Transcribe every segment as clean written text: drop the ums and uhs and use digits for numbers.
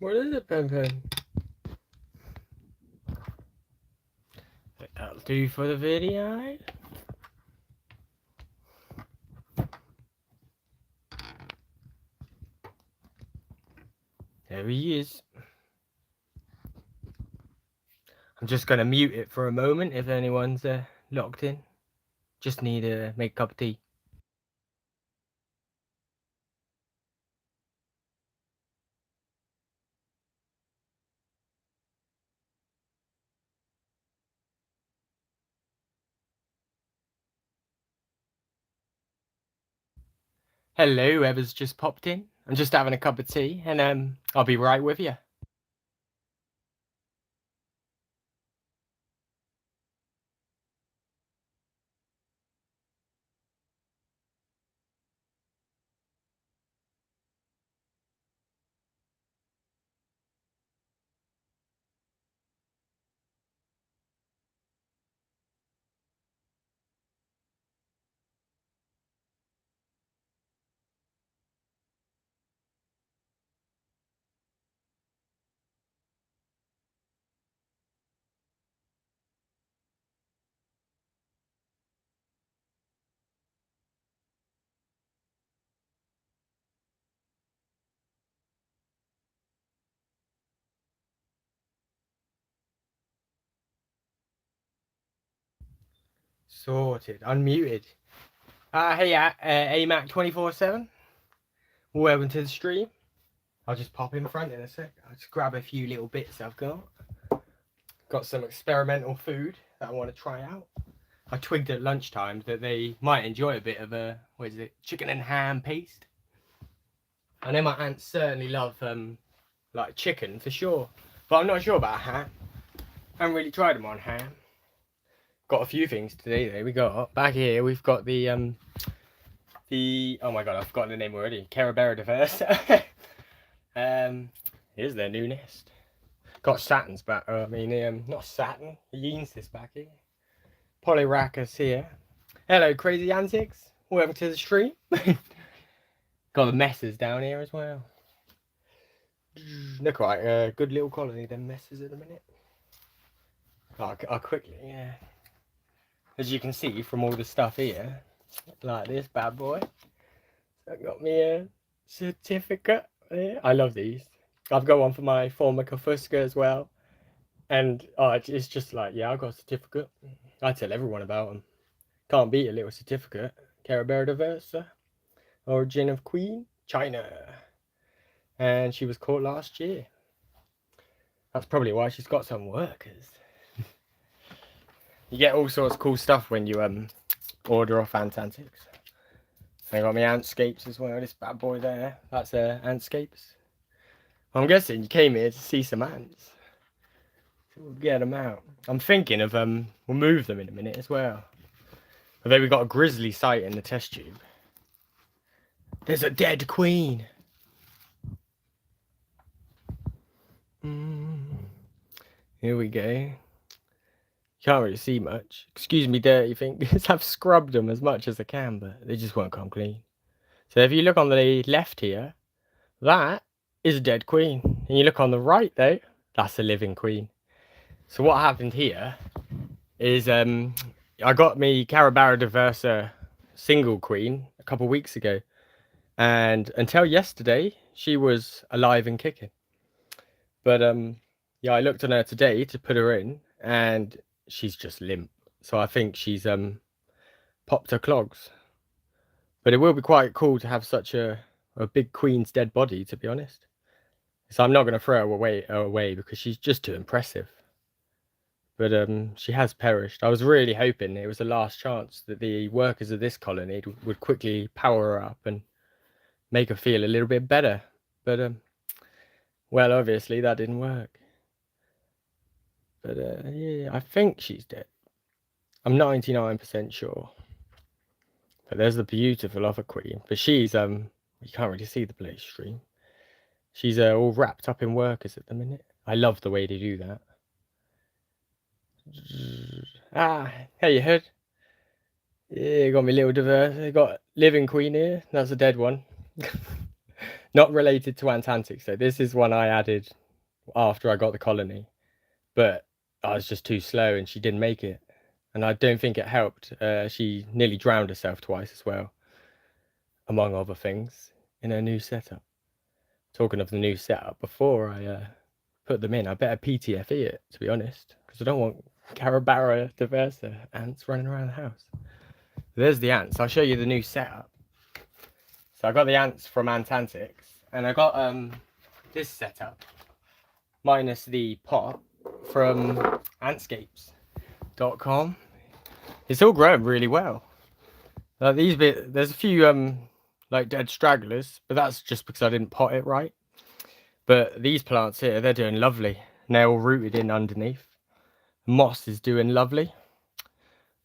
What is it, Pen Pen? That'll do for the video. There he is. I'm just going to mute it for a moment if anyone's locked in. Just need to make a cup of tea. Hello, whoever's just popped in. I'm just having a cup of tea, and I'll be right with you. Sorted, unmuted. Hey, AMAC 24/7. Welcome to the stream. I'll just pop in front in a sec. I'll just grab a few little bits I've got. Got some experimental food that I want to try out. I twigged at lunchtime that they might enjoy a bit of a, what is it, chicken and ham paste. I know my aunts certainly love like chicken for sure, but I'm not sure about ham. I haven't really tried them on ham. Got a few things today though. We got back here. We've got the oh my god, I've forgotten the name already. Carebara Diversa. Here's their new nest. Got Saturn's back. Not Saturn. Yeans this back here. Polyracus here. Hello, crazy antics. Welcome to the stream. Got the messes down here as well. Look like a good little colony, them messes at the minute. I'll quickly, yeah. As you can see from all the stuff here, like this bad boy. I got me a certificate. Yeah, I love these. I've got one for my Formica Fusca as well. And it's just like, yeah, I got a certificate. I tell everyone about them. Can't beat a little certificate. Carebara Diversa, origin of Queen, China. And she was caught last year. That's probably why she's got some workers. You get all sorts of cool stuff when you order off Ant Antics. I got my Antscapes as well. This bad boy there, that's Antscapes. I'm guessing you came here to see some ants. So we'll get them out. I'm thinking of we'll move them in a minute as well. But then we got a grizzly sight in the test tube. There's a dead queen. Here we go. Can't really see much. Excuse me, dirty fingers. I've scrubbed them as much as I can, but they just won't come clean. So if you look on the left here, that is a dead queen. And you look on the right though, that's a living queen. So what happened here is I got me Carebara Diversa single queen a couple of weeks ago. And until yesterday, she was alive and kicking. But yeah, I looked on her today to put her in and she's just limp. So I think she's popped her clogs. But it will be quite cool to have such a big queen's dead body, to be honest. So I'm not going to throw her away because she's just too impressive. But she has perished. I was really hoping it was the last chance that the workers of this colony would quickly power her up and make her feel a little bit better. But well, obviously that didn't work. But yeah, I think she's dead. I'm 99% sure. But there's the beautiful other queen. But she's you can't really see the play stream. She's all wrapped up in workers at the minute. I love the way they do that. Hey, you heard? Yeah, got me little diverse. Got living queen here. That's a dead one. Not related to Antantic. So this is one I added after I got the colony, but I was just too slow and she didn't make it. And I don't think it helped. She nearly drowned herself twice as well, among other things, in her new setup. Talking of the new setup, before I put them in, I better PTFE it, to be honest, because I don't want Carebara Diversa ants running around the house. There's the ants. I'll show you the new setup. So I got the ants from Antantics, and I got this setup, minus the pot, from antscapes.com. It's all grown really well. There's a few like dead stragglers, but that's just because I didn't pot it right. But these plants here, they're doing lovely. And they're all rooted in underneath. Moss is doing lovely.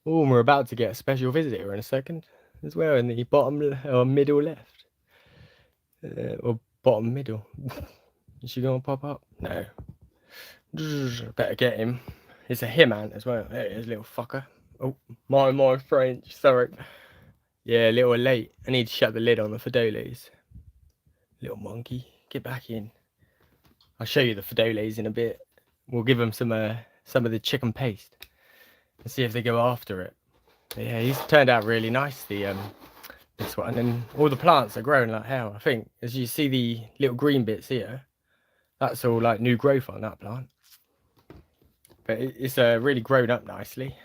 Oh, and we're about to get a special visitor in a second as well, in the bottom or middle left. Or bottom middle. Is she gonna pop up? No. Better get him. It's a him ant as well. There it is, little fucker. Oh, my French, sorry. Yeah, a little late. I need to shut the lid on the Fidoles. Little monkey, get back in. I'll show you the Fidoles in a bit. We'll give them some of the chicken paste and see if they go after it. But yeah, he's turned out really nice, this one, and all the plants are growing like hell. I think as you see the little green bits here, that's all like new growth on that plant. But it's really grown up nicely.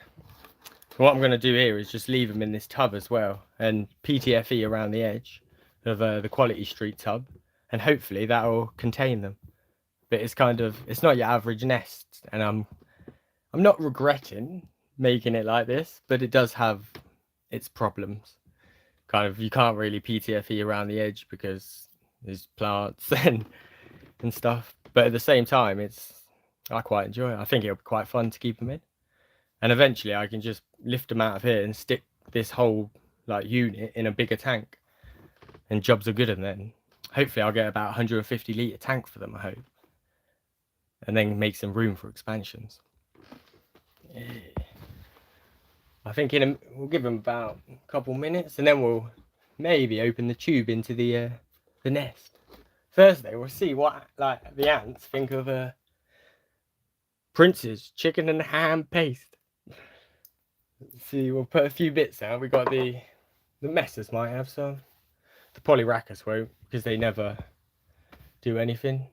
What I'm going to do here is just leave them in this tub as well, and PTFE around the edge of the Quality Street tub, and hopefully that will contain them. But it's not your average nest, and I'm not regretting making it like this, but it does have its problems. You can't really PTFE around the edge because there's plants and stuff. But at the same time, I quite enjoy it. I think it'll be quite fun to keep them in. And eventually I can just lift them out of here and stick this whole unit in a bigger tank. And jobs are good, and then hopefully I'll get about 150 litre tank for them, I hope. And then make some room for expansions. Yeah. I think we'll give them about a couple minutes, and then we'll maybe open the tube into the nest. Thursday we'll see what the ants think of Prince's chicken and ham paste. Let's see, we'll put a few bits out. We got the messers might have some. The polyracus won't, because they never do anything.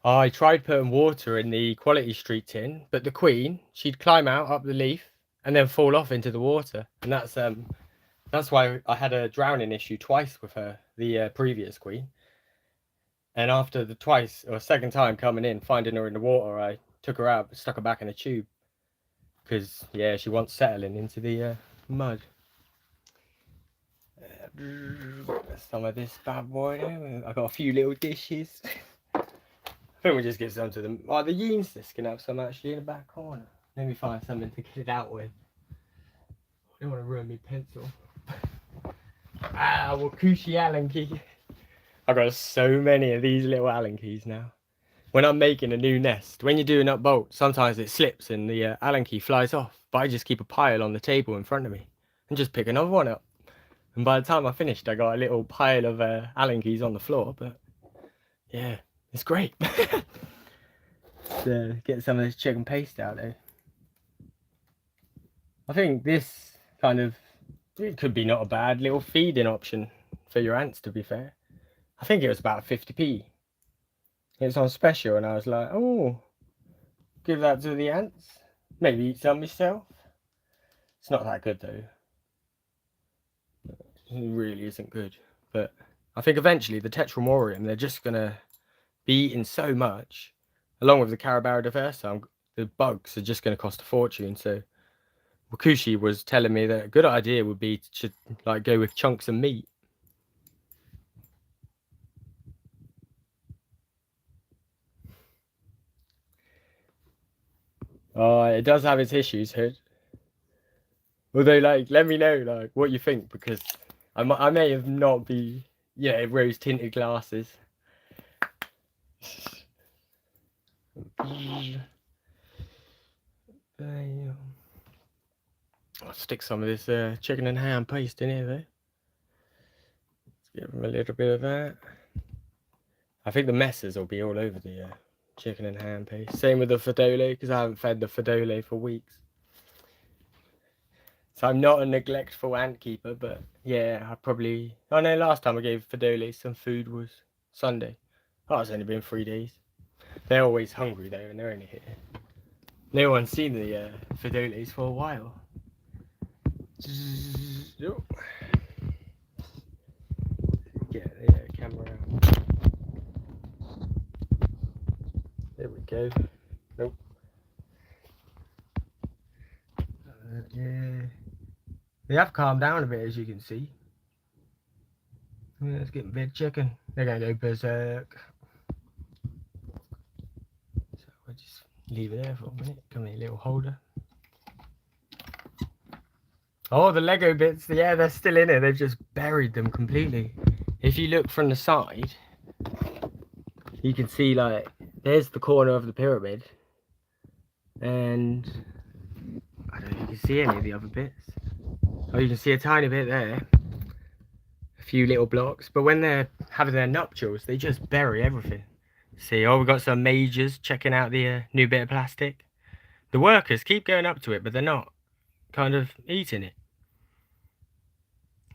I tried putting water in the Quality Street tin, but the queen, she'd climb out up the leaf and then fall off into the water, and that's why I had a drowning issue twice with her, the previous queen. And after the second time coming in, finding her in the water, I took her out, stuck her back in a tube, because yeah, she wants settling into the mud. Some of this bad boy. I got a few little dishes. I think we'll just give some to them. Oh, the Yeenstis can have some actually in the back corner. Let me find something to get it out with. I don't want to ruin my pencil. Wakushi Allen key. I've got so many of these little Allen keys now. When I'm making a new nest, when you're doing up bolt, sometimes it slips and the Allen key flies off. But I just keep a pile on the table in front of me and just pick another one up. And by the time I finished, I got a little pile of Allen keys on the floor. But yeah, it's great. So get some of this chicken paste out there. I think this it could be not a bad little feeding option for your ants, to be fair. I think it was about 50p. It was on special, and I was like, oh, give that to the ants. Maybe eat some myself. It's not that good though. It really isn't good. But I think eventually the Tetramorium, they're just gonna be eating so much, along with the Carebara Diversa, the bugs are just gonna cost a fortune. So Wakushi was telling me that a good idea would be to go with chunks of meat. Oh, it does have its issues, Hood. Although, let me know, what you think, because I may have not be, rose tinted glasses. I'll stick some of this chicken and ham paste in here, though. Give them a little bit of that. I think the messes will be all over the chicken and ham paste. Same with the fedole, because I haven't fed the fedole for weeks. So I'm not a neglectful ant keeper, but yeah, I probably... Oh no, last time I gave fedole some food was Sunday. Oh, it's only been 3 days. They're always hungry though, and they're only here. No one's seen the fedoles for a while. Get the camera out. There we go. Nope. Yeah. They have calmed down a bit, as you can see. Yeah, let's get bed chicken. They're going to go berserk. So we'll just leave it there for a minute. Come here, little holder. Oh, the Lego bits. Yeah, they're still in it. They've just buried them completely. If you look from the side, you can see, like, there's the corner of the pyramid. And I don't know if you can see any of the other bits. Oh, you can see a tiny bit there. A few little blocks. But when they're having their nuptials, they just bury everything. See, oh, we've got some majors checking out the new bit of plastic. The workers keep going up to it, but they're not kind of eating it.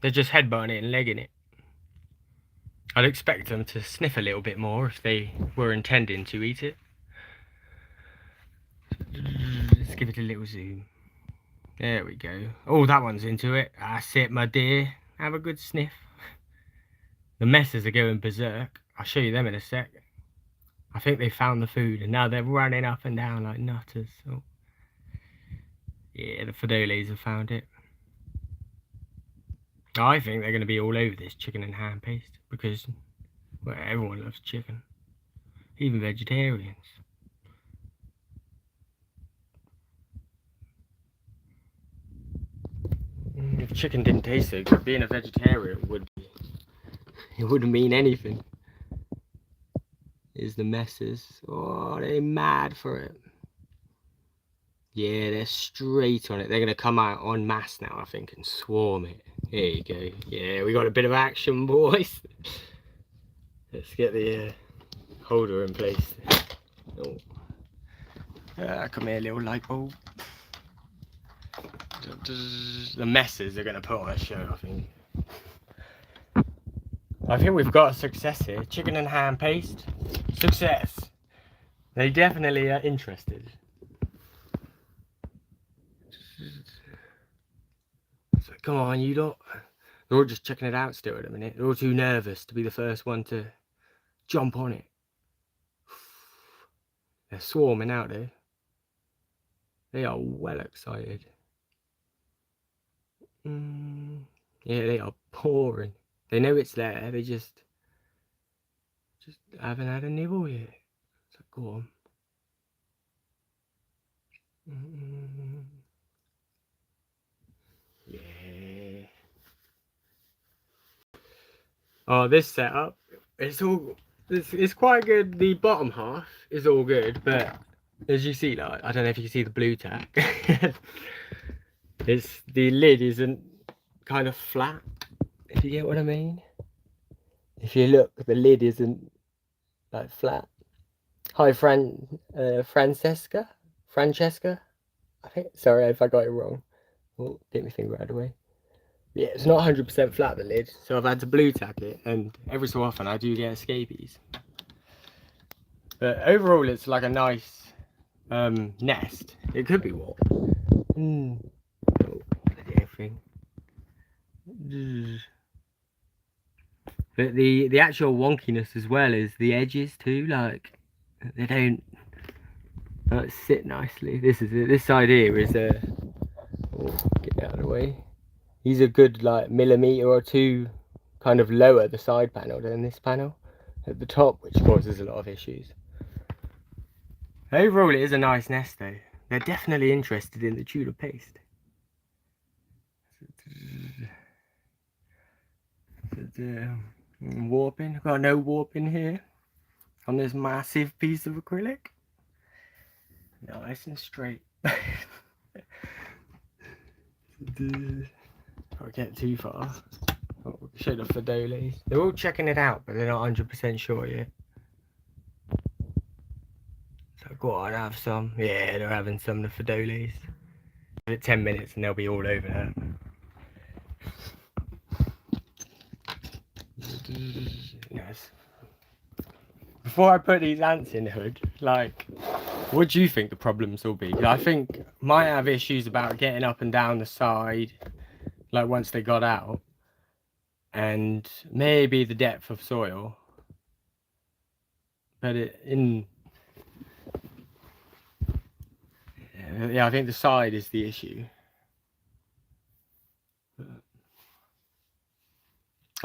They're just headbutting it and legging it. I'd expect them to sniff a little bit more if they were intending to eat it. Let's give it a little zoom. There we go. Oh, that one's into it. That's it, my dear. Have a good sniff. The messes are going berserk. I'll show you them in a sec. I think they found the food and now they're running up and down like nutters. Oh. Yeah, the fedoles have found it. I think they're going to be all over this chicken and ham paste because, well, everyone loves chicken. Even vegetarians. If chicken didn't taste so good, being a vegetarian it wouldn't mean anything. Here's the messes. Oh, they're mad for it. Yeah, they're straight on it. They're going to come out en masse now, I think, and swarm it. There you go. Yeah, we got a bit of action, boys. Let's get the holder in place. Oh. Come here, little light bulb. The messes they're going to put on a show, I think. I think we've got a success here. Chicken and ham paste. Success. They definitely are interested. So come on, you lot. They're all just checking it out still at the minute. They're all too nervous to be the first one to jump on it. They're swarming out there. They are well excited. Yeah, they are pouring. They know it's there. They just haven't had a nibble yet. So go on. Yeah. Oh, this setup, it's quite good. The bottom half is all good, but as you see, like, I don't know if you can see the blue tack. The lid isn't kind of flat, if you get what I mean. If you look, the lid isn't like flat. Hi, Francesca. I think. Sorry if I got it wrong. Oh, get my finger out of the way. Yeah, it's not 100% flat, the lid, so I've had to blue tack it, and every so often I do get escapees. But overall, it's like a nice nest. It could be what? Oh, everything. But the actual wonkiness as well is the edges too. Like, they don't sit nicely. This side here is oh, get out of the way. He's a good like millimetre or two kind of lower the side panel than this panel at the top, which causes a lot of issues. Overall, it is a nice nest though. They're definitely interested in the tulip paste. Warping. Got no warping here on this massive piece of acrylic. Nice and straight. Don't get too far. show the Fidolis. They're all checking it out, but they're not 100% sure yet. So go on, have some. Yeah, they're having some of the Fidolis. Give it 10 minutes and they'll be all over that. Yes. Before I put these ants in the hood, like, what do you think the problems will be? I think might have issues about getting up and down the side, like once they got out, and maybe the depth of soil. But yeah, I think the side is the issue.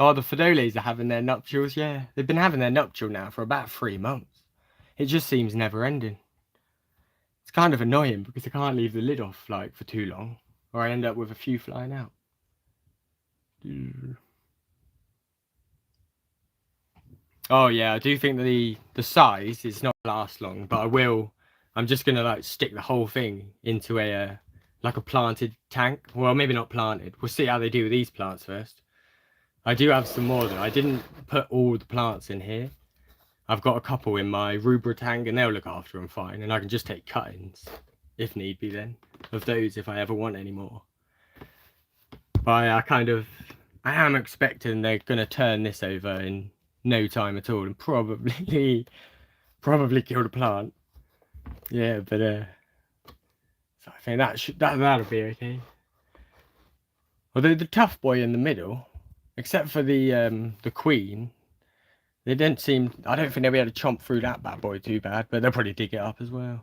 Oh, the Fidolis are having their nuptials. Yeah, they've been having their nuptial now for about 3 months. It just seems never ending. It's kind of annoying because I can't leave the lid off like for too long, or I end up with a few flying out. Oh yeah, I do think the size is not gonna last long, but I'm just gonna like stick the whole thing into a like a planted tank. Well, maybe not planted. We'll see how they do with these plants first. I do have some more though. I didn't put all the plants in here. I've got a couple in my rubra tank and they'll look after them fine, and I can just take cuttings if need be then of those if I ever want any more. But I am expecting they're gonna turn this over in no time at all and probably kill the plant. Yeah, but so I think that'll be okay. Although the tough boy in the middle, except for the queen, they didn't seem. I don't think they'll be able to chomp through that bad boy too bad, but they'll probably dig it up as well.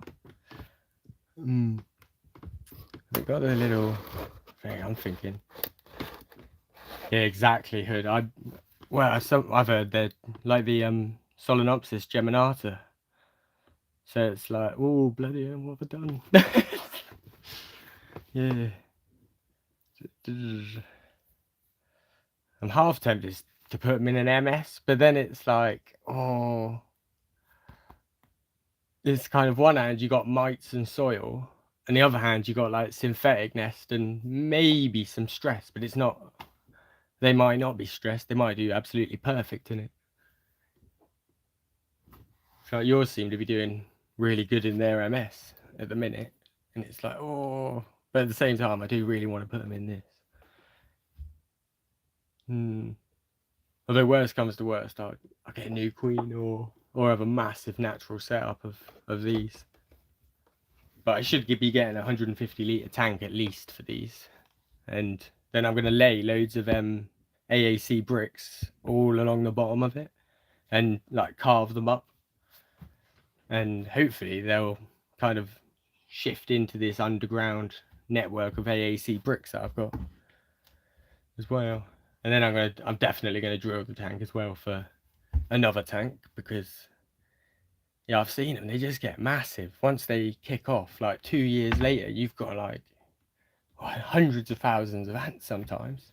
They've got a little thing. I'm thinking. Yeah, exactly. Hood. I've heard they're like the Solenopsis geminata. So it's like, oh bloody hell, what have I done? Yeah. I'm half tempted to put them in an MS, but then it's like, oh, it's kind of one hand you got mites and soil, and the other hand you got like synthetic nest and maybe some stress, but it's not. They might not be stressed. They might do absolutely perfect in it. So yours seem to be doing really good in their MS at the minute, and it's like, oh, but at the same time, I do really want to put them in this. Although worst comes to worst, I'll get a new queen or have a massive natural setup of these. But I should be getting a 150 litre tank at least for these. And then I'm going to lay loads of AAC bricks all along the bottom of it and like carve them up. And hopefully they'll kind of shift into this underground network of AAC bricks that I've got as well. And then I'm definitely going to drill the tank as well for another tank because, yeah, I've seen them. They just get massive once they kick off. Like 2 years later, you've got like hundreds of thousands of ants sometimes.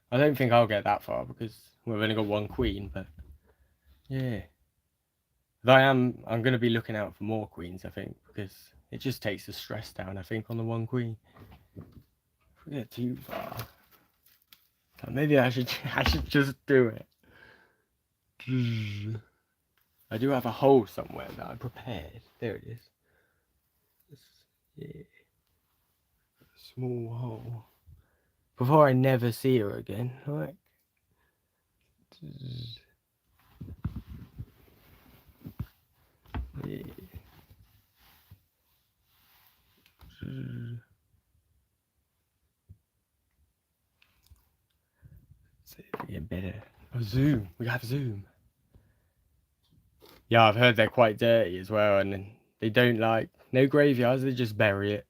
I don't think I'll get that far because we've only got one queen, but yeah. But I'm going to be looking out for more queens, I think, because it just takes the stress down, I think, on the one queen. If we get too far. Maybe I should just do it. I do have a hole somewhere that I prepared. There it is. Yeah. A small hole. Before I never see her again. Like. Yeah. See if we get better. Oh, zoom. We have zoom. Yeah, I've heard they're quite dirty as well, and they don't like no graveyards. They just bury it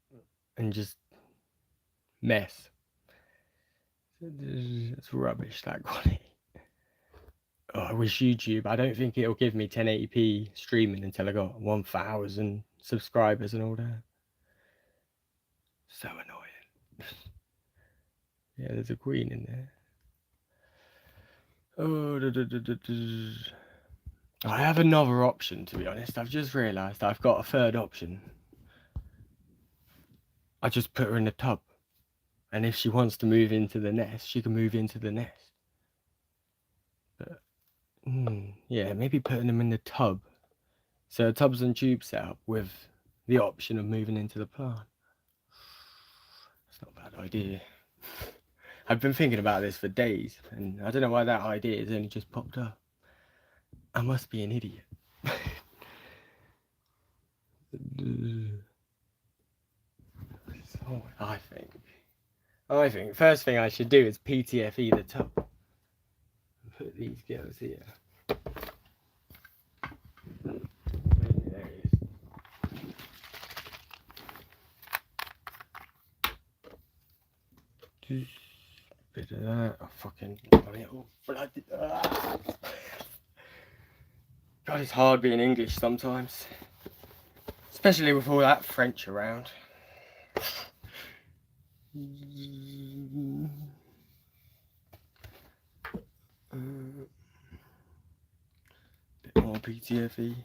and just mess. It's rubbish, that quality. Oh, I wish YouTube. I don't think it'll give me 1080p streaming until I got 1,000 subscribers and all that. So annoying. Yeah, there's a queen in there. Oh, I have another option, to be honest. I've just realised I've got a third option. I just put her in the tub. And if she wants to move into the nest, she can move into the nest. Yeah, maybe putting them in the tub. So a tubs and tubes setup with the option of moving into the plant. It's not a bad idea. I've been thinking about this for days, and I don't know why that idea has only just popped up. I must be an idiot. So I think first thing I should do is PTFE the tub. Put these girls here. There it is. Bit of that. Oh, fucking bloody. God, it's hard being English sometimes, especially with all that French around. Bit more PTFE.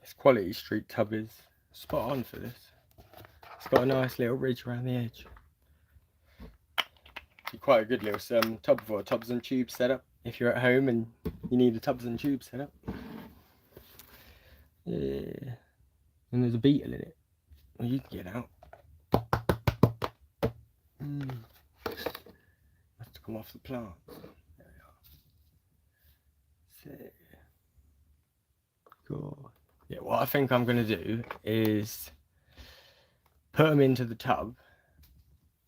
This Quality Street tub is spot on for this. It's got a nice little ridge around the edge. Quite a good little tub for a tubs and tubes setup if you're at home and you need a tubs and tubes setup. Yeah, and there's a beetle in it. Well, you can get out. Have to come off the plant. There we are. So, cool. Yeah, what I think I'm going to do is put them into the tub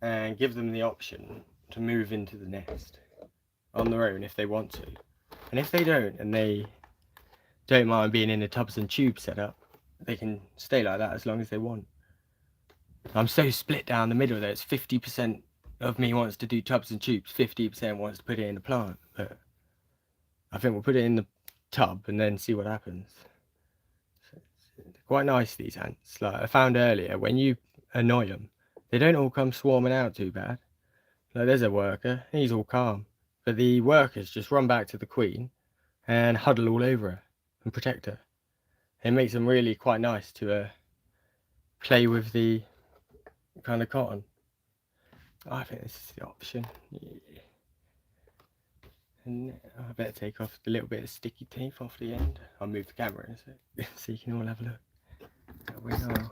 and give them the option to move into the nest on their own if they want to. And if they don't, and they don't mind being in a tubs and tubes setup, they can stay like that as long as they want. I'm so split down the middle that it's 50% of me wants to do tubs and tubes, 50% wants to put it in the plant. But I think we'll put it in the tub and then see what happens. So it's quite nice, these ants. Like I found earlier, when you annoy them, they don't all come swarming out too bad. Like there's a worker, he's all calm. But the workers just run back to the queen and huddle all over her and protect her. It makes them really quite nice to play with the kind of cotton. I think this is the option. Yeah. And I better take off the little bit of sticky tape off the end. I'll move the camera in a sec so you can all have a look. There we are.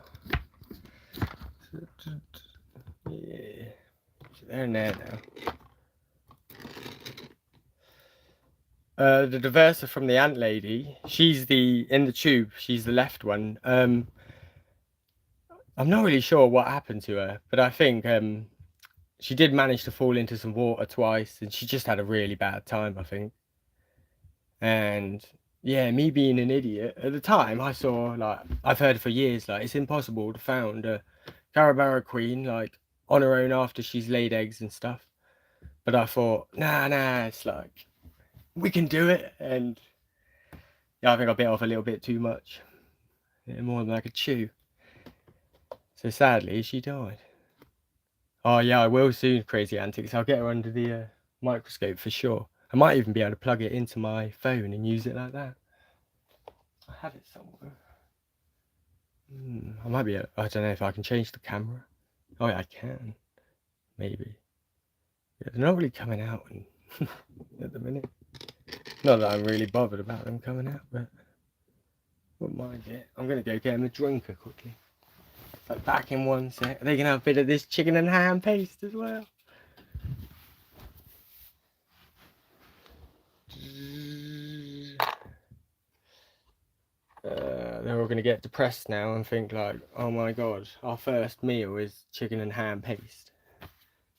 Yeah. So they're in there now. The Diversa from the ant lady, she's in the tube, she's the left one. I'm not really sure what happened to her, but I think she did manage to fall into some water twice, and she just had a really bad time, I think. And yeah, me being an idiot at the time, I saw, like, I've heard for years, like, it's impossible to found a Carebara queen like on her own after she's laid eggs and stuff. But I thought, nah, it's like we can do it. And yeah, I think I bit off a little bit too much, more than I could chew. So sadly, she died. Oh yeah, I will soon, Crazy Antics. I'll get her under the microscope for sure. I might even be able to plug it into my phone and use it like that. I have it somewhere. I might be I don't know if I can change the camera. Oh yeah, I can. Maybe. Yeah, they're not really coming out at the minute. Not that I'm really bothered about them coming out, but wouldn't mind it. I'm going to go get them a drinker quickly. Like back in 1 sec. They can have a bit of this chicken and ham paste as well. They're all going to get depressed now and think like, oh my god, our first meal is chicken and ham paste.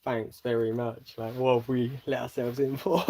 Thanks very much. Like, what have we let ourselves in for?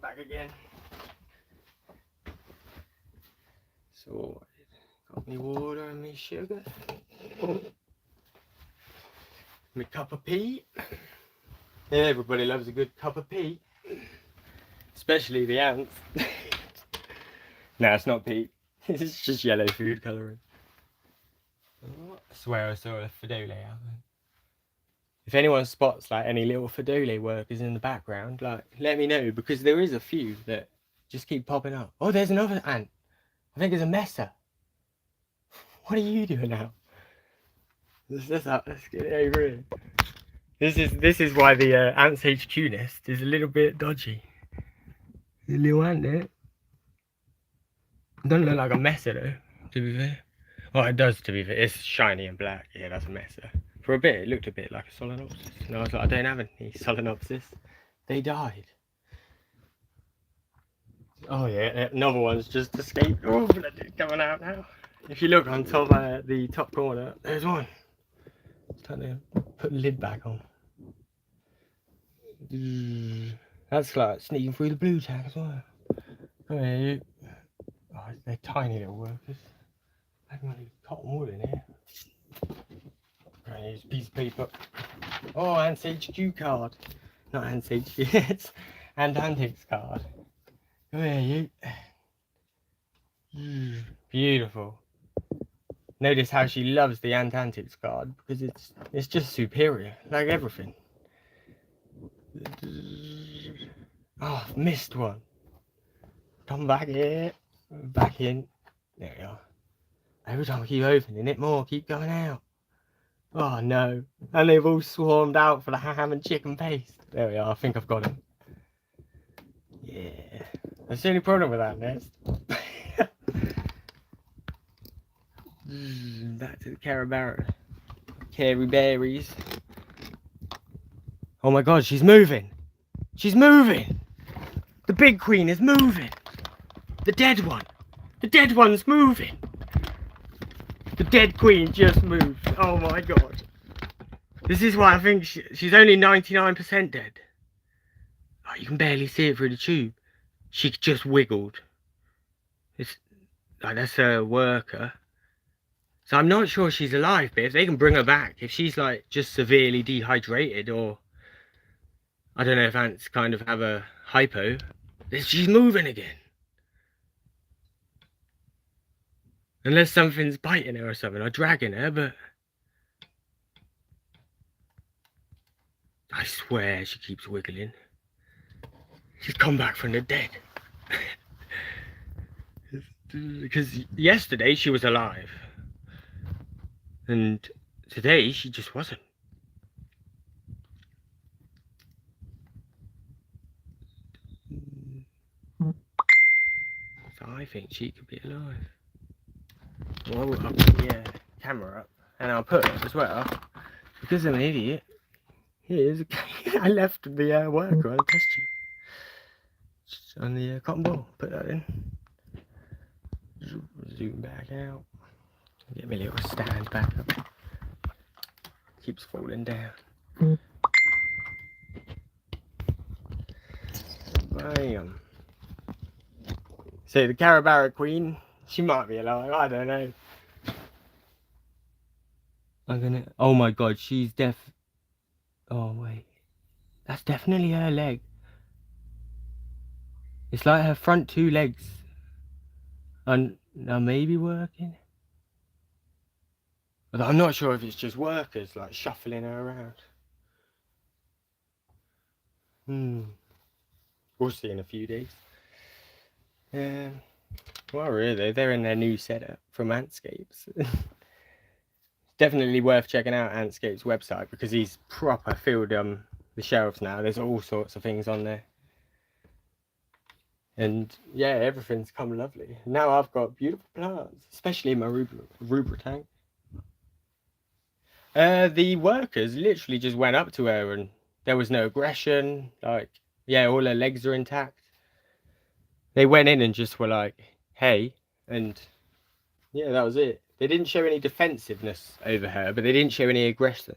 Back again. So, got Me water and me sugar. Me cup of pea. Everybody loves a good cup of pea. Especially the ants. No, it's not pea. It's just yellow food colouring. Oh, I swear I saw a Fedole out there. If anyone spots like any little Fedole workers in the background, like let me know, because there is a few that just keep popping up. Oh, there's another ant. I think it's a messer. What are you doing now? Let's get it over here. This is why the ants HQ nest is a little bit dodgy. The little ant there. Doesn't look like a messer though, to be fair. Oh, it does, to be fair. It's shiny and black. Yeah, that's a messer. For a bit, it looked a bit like a solenopsis. And I was like, I don't have any solenopsis. They died. Oh yeah, another one's just escaped. Oh, bloody coming out now. If you look on top the top corner, there's one. It's time to put the lid back on. That's like sneaking through the blue tack as well. Oh yeah, you. Oh, they're tiny little workers. I haven't got any cotton wool in here. I'm going to use a piece of paper. Oh, Ants HQ card. Not Ants HQ, it's Ant Antics card. Come here, you. Beautiful. Notice how she loves the Ant Antics card, because it's just superior, like everything. Oh, missed one. Come back here. Back in. There we are. Every time I keep opening it more, keep going out. Oh no. And they've all swarmed out for the ham and chicken paste. There we are, I think I've got them. Yeah. That's the only problem with that nest. Back to the Carebara. Careberries. Oh my god, she's moving! She's moving! The big queen is moving! The dead one! The dead one's moving! The dead queen just moved. Oh my god. This is why I think she's only 99% dead. Oh, you can barely see it through the tube. She just wiggled. It's like, that's a worker. So I'm not sure she's alive, but if they can bring her back, if she's like just severely dehydrated, or I don't know if ants kind of have a hypo, she's moving again. Unless something's biting her or something, or dragging her, but I swear she keeps wiggling. She's come back from the dead. Because yesterday she was alive. And today she just wasn't. So I think she could be alive. Well, I'll put the camera up, and I'll put it as well, because I'm an idiot. Here's I left the worker on the test tube on the cotton ball. Put that in. Zoom back out. Get my little stand back up. Keeps falling down. Bam. So the Carebara queen, she might be alive. I don't know. I'm gonna. Oh my god, she's deaf. Oh wait, that's definitely her leg. It's like her front two legs are maybe working. But I'm not sure if it's just workers like shuffling her around. We'll see in a few days. Well, really, they're in their new setup from Antscapes. Definitely worth checking out Antscape's website, because he's proper filled the shelves now. There's all sorts of things on there. And yeah, everything's come lovely. Now I've got beautiful plants, especially in my rubra tank. The workers literally just went up to her and there was no aggression. Like, yeah, all her legs are intact. They went in and just were like, hey, and yeah, that was it. They didn't show any defensiveness over her, but they didn't show any aggression.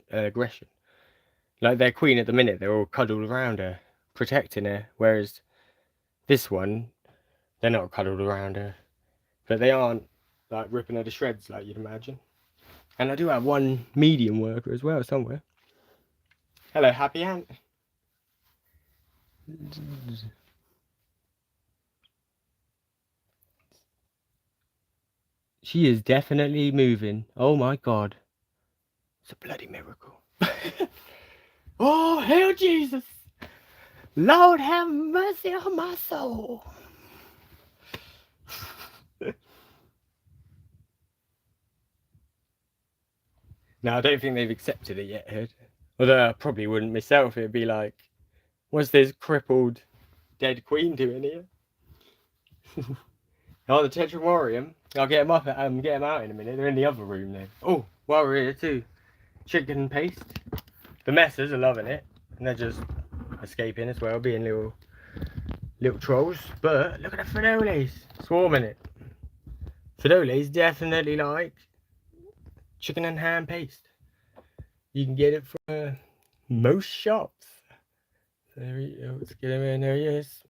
Like their queen at the minute, they're all cuddled around her, protecting her, whereas this one, they're not cuddled around her, but they aren't like ripping her to shreds, like you'd imagine. And I do have one medium worker as well somewhere. Hello, Happy Ant. She is definitely moving. Oh my god. It's a bloody miracle. Oh, hail Jesus. Lord have mercy on my soul. No, I don't think they've accepted it yet, Hood. Although I probably wouldn't myself. It'd be like, what's this crippled dead queen doing here? Oh, the Tetramorium. I'll get them up. Get them out in a minute. They're in the other room then. Oh, while we're here too, chicken paste. The messers are loving it, and they're just escaping as well, being little trolls. But look at the Fidoles swarming it. Fidoles definitely like chicken and ham paste. You can get it from most shops. There he is. Let's get him in. There he is.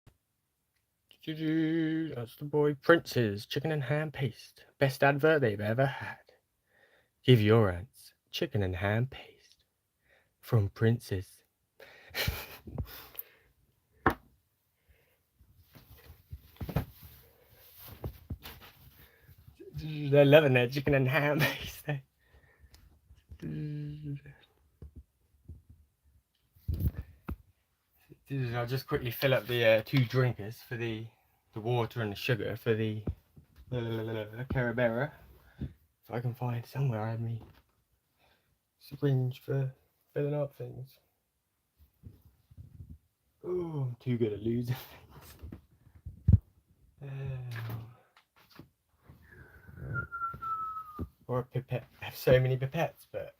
That's the boy. Prince's chicken and ham paste. Best advert they've ever had. Give your aunts chicken and ham paste from Prince's. They're loving their chicken and ham paste. I'll just quickly fill up the 2 drinkers for the water and the sugar for the Carebara. If I can find somewhere I have me syringe for filling up things. Oh, I'm too good at losing things. Or a pipette. I have so many pipettes, but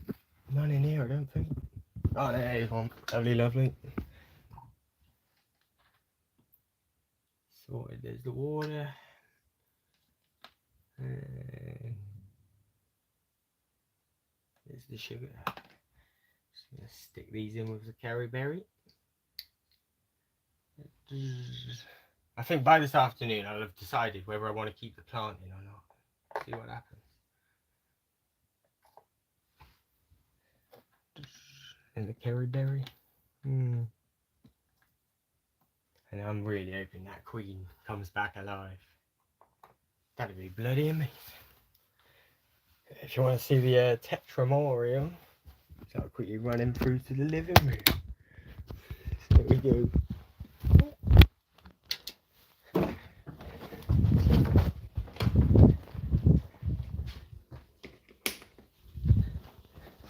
none in here, I don't think. Oh, there's one. Lovely, lovely. Sorted. There's the water. And there's the sugar. Just gonna stick these in with the Carebara. I think by this afternoon I'll have decided whether I want to keep the plant in or not. See what happens. And the Carebara. And I'm really hoping that queen comes back alive. That'd be bloody amazing. If you want to see the Tetramorium, so I'll quickly run him through to the living room. So there we go.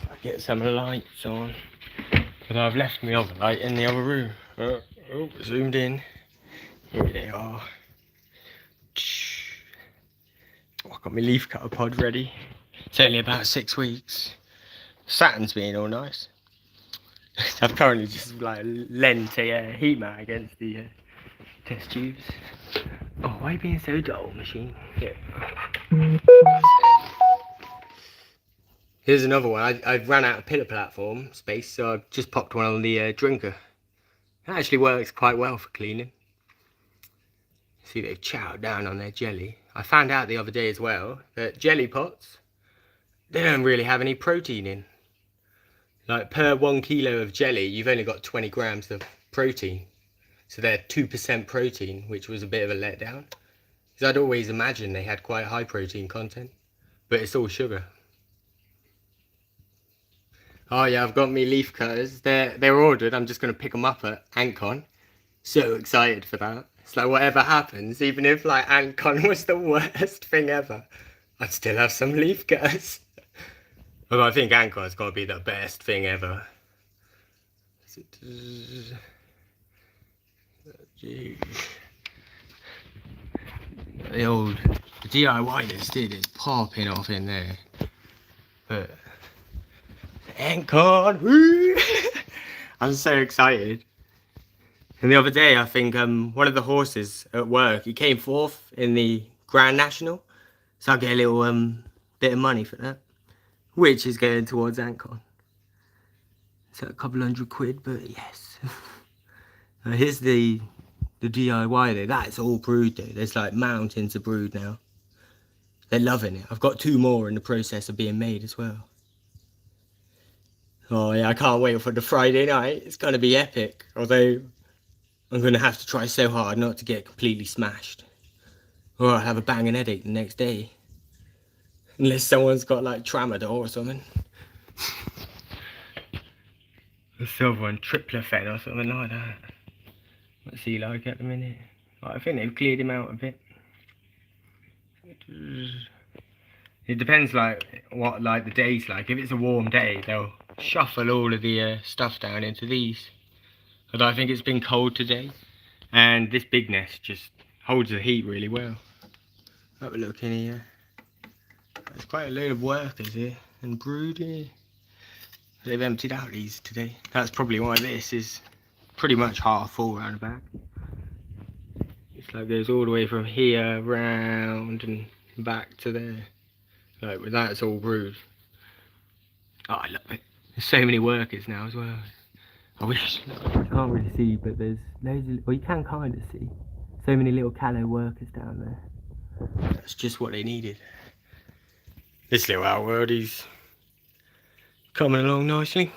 I'll get some lights on. But I've left my other light in the other room. Oh, zoomed in. Here they are. Oh, I've got my leaf cutter pod ready. It's only about 6 weeks. Saturn's being all nice. I've currently just like lent a heat mat against the test tubes. Oh, why are you being so dull, machine? Yeah. Here's another one. I've ran out of pillar platform space, so I've just popped one on the drinker. It actually works quite well for cleaning. See, they've chowed down on their jelly. I found out the other day as well that jelly pots, they don't really have any protein in. Like per 1 kilo of jelly, you've only got 20 grams of protein. So they're 2% protein, which was a bit of a letdown. Because I'd always imagined they had quite high protein content, but it's all sugar. Oh yeah, I've got me leaf cutters. They're ordered. I'm just going to pick them up at Antcon. So excited for that. It's like whatever happens, even if like Antcon was the worst thing ever, I'd still have some leaf cutters. Although I think Antcon's got to be the best thing ever. The old DIY this did is popping off in there. But Antcon, woo! I'm so excited. And the other day, I think one of the horses at work, he came 4th in the Grand National. So I'll get a little bit of money for that, which is going towards Antcon. So a couple £100, but yes. Here's the DIY though. That's all brewed though. There's like mountains of brewed now. They're loving it. I've got 2 more in the process of being made as well. Oh yeah, I can't wait for the Friday night. It's gonna be epic. Although I'm gonna have to try so hard not to get completely smashed, or I'll have a banging headache the next day. Unless someone's got like tramadol or something. The silver one, Triplofed or something like that. What's he like at the minute? I think they've cleared him out a bit. It depends like what like the day's like. If it's a warm day, they'll shuffle all of the stuff down into these. But I think it's been cold today, and this big nest just holds the heat really well. Have a look in here. There's quite a load of workers here and brood here. They've emptied out these today. That's probably why this is pretty much half full round the back. It's like goes all the way from here round and back to there. Like with that, it's all brood. Oh, I love it. There's so many workers now as well. I wish, I can't really see, but there's loads of, well, you can kind of see. So many little callow workers down there. That's just what they needed. This little outworld, he's coming along nicely.